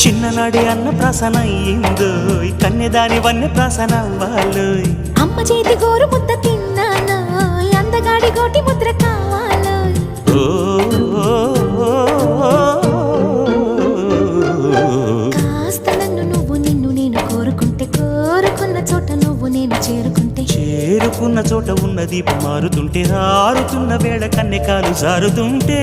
చిన్ననాడి అన్న ప్రాసన అయ్యిందో కన్యదాని వన్య ప్రాసన అవ్వాలో అమ్మ చేతి గోరు ముద్ద తిన్నాను అందగాడి గోటి ముద్ర కావాలో కాస్త నన్ను నువ్వు నిన్ను నేను కోరుకుంటే కోరుకున్న చోట నువ్వు నేను చేరుకుంటే చేరుకున్న చోట ఉన్న దీపం మారుతుంటే ఆరుతున్న వేళ కన్నెకాలు జారుతుంటే